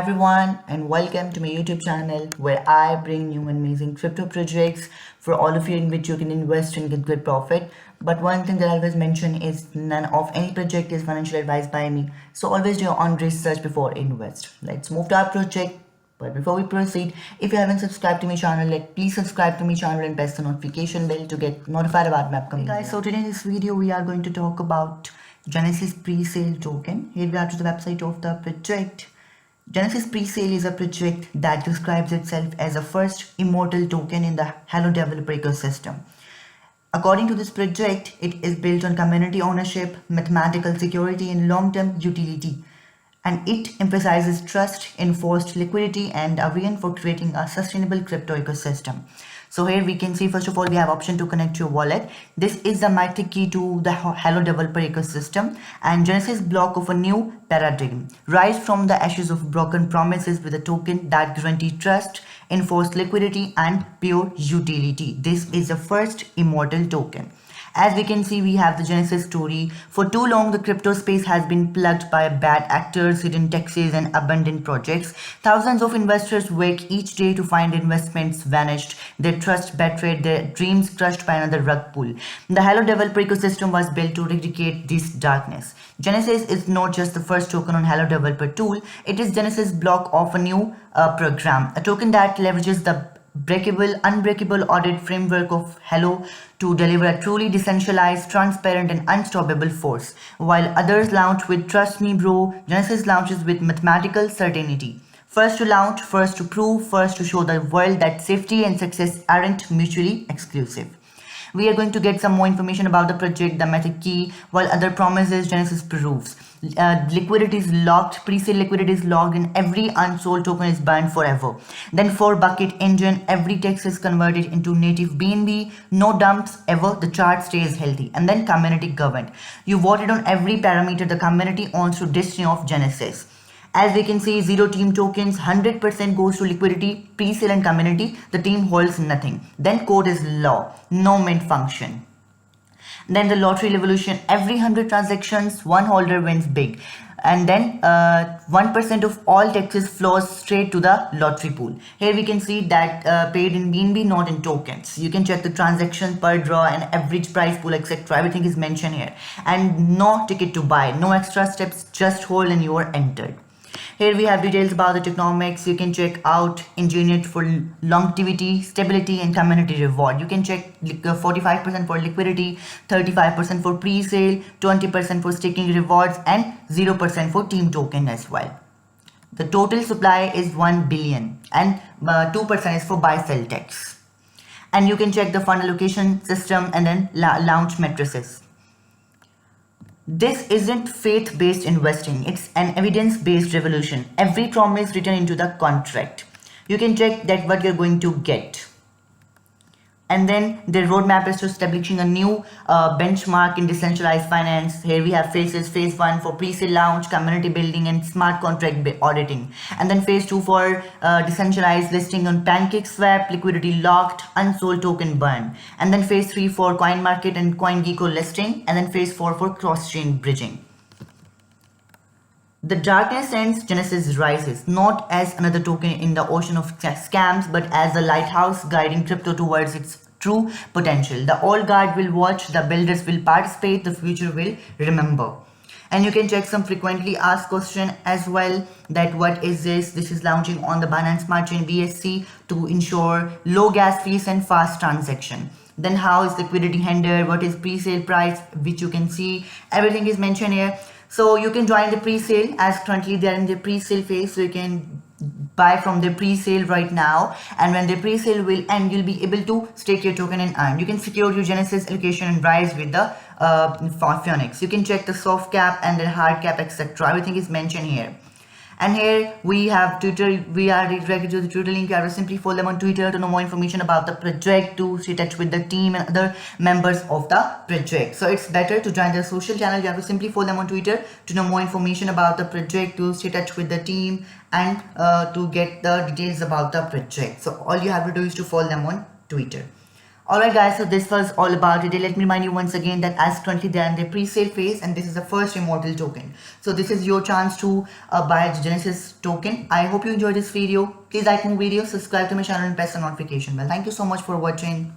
everyone, and welcome to my YouTube channel where I bring new and amazing crypto projects for all of you in which you can invest and get good profit. But one thing that I always mention is none of any project is financial advice by me. So always do your own research before invest. Let's move to our project. But before we proceed, if you haven't subscribed to my channel, please subscribe to my channel and press the notification bell to get notified about my upcoming guys. So today in this video, we are going to talk about Genesis pre-sale token. Here we are to the website of the project. Genesis Presale is a project that describes itself as a first immortal token in the Halo developer ecosystem. According to this project, it is built on community ownership, mathematical security, and long-term utility. And it emphasizes trust, enforced liquidity, and a vision for creating a sustainable crypto ecosystem. So here we can see, first of all, we have option to connect your wallet. This is the magic key to the Halo developer ecosystem and Genesis block of a new paradigm. Rise from the ashes of broken promises with a token that guarantees trust, enforced liquidity, and pure utility. This is the first immortal token. As we can see, we have the Genesis story. For too long, the crypto space has been plugged by bad actors, hidden taxes, and abandoned projects. Thousands of investors wake each day to find investments vanished, their trust betrayed, their dreams crushed by another rug pull. The Halo developer ecosystem was built to eradicate this darkness. Genesis is not just the first token on Halo developer tool, it is Genesis block of a new program, a token that leverages the unbreakable audit framework of Halo to deliver a truly decentralized, transparent, and unstoppable force. While others launch with Trust Me Bro, Genesis launches with mathematical certainty. First to launch, first to prove, first to show the world that safety and success aren't mutually exclusive. We are going to get some more information about the project, the magic key, while other promises Genesis proves. Liquidity is locked, pre-sale liquidity is locked, and every unsold token is burned forever. Then for bucket engine, every text is converted into native BNB, no dumps ever, the chart stays healthy. And then community governed. You voted on every parameter, the community owns to destiny of Genesis. As we can see, zero team tokens, 100% goes to liquidity, pre-sale and community, the team holds nothing. Then code is law, no mint function. Then the lottery revolution, every 100 transactions, one holder wins big. And then 1% of all taxes flows straight to the lottery pool. Here we can see that paid in BNB, not in tokens. You can check the transaction per draw and average price pool, etc. Everything is mentioned here. And no ticket to buy, no extra steps, just hold and you are entered. Here we have details about the tokenomics. You can check out engineered for longevity, stability, and community reward. You can check 45% for liquidity, 35% for pre-sale, 20% for staking rewards, and 0% for team token as well. The total supply is 1 billion and 2% is for buy-sell tax. And you can check the fund allocation system and then launch matrices. This isn't faith-based investing, it's an evidence-based revolution. Every promise written into the contract. You can check that what you're going to get. And then the roadmap is to establishing a new benchmark in decentralized finance. Here we have phases. Phase 1 for pre-sale launch, community building, and smart contract auditing. And then phase 2 for decentralized listing on PancakeSwap, liquidity locked, unsold token burn. And then phase 3 for CoinMarket and CoinGecko listing. And then phase 4 for cross-chain bridging. The darkness ends, Genesis rises, not as another token in the ocean of scams, but as a lighthouse guiding crypto towards its true potential. The old guard will watch, the builders will participate, the future will remember. And you can check some frequently asked question as well, that what is this? This is launching on the Binance Smart Chain BSC to ensure low gas fees and fast transaction. Then how is liquidity handled? What is pre-sale price, which you can see. Everything is mentioned here. So you can join the pre-sale, as currently they are in the pre-sale phase, so you can buy from the pre-sale right now, and when the pre-sale will end, you'll be able to stake your token and earn. You can secure your Genesis allocation and rise with the Phoenix. You can check the soft cap and the hard cap, etc. Everything is mentioned here. And here we have Twitter. We are redirected to the Twitter link. You have to simply follow them on Twitter to know more information about the project, to stay in touch with the team and other members of the project. So it's better to join their social channel. You have to simply follow them on Twitter to know more information about the project, to stay in touch with the team, and to get the details about the project. So all you have to do is to follow them on Twitter. Alright guys, so this was all about it. Let me remind you once again that as currently they are in their pre-sale phase and this is the first immortal token. So this is your chance to buy the Genesis token. I hope you enjoyed this video. Please like my video, subscribe to my channel and press the notification bell. Thank you so much for watching.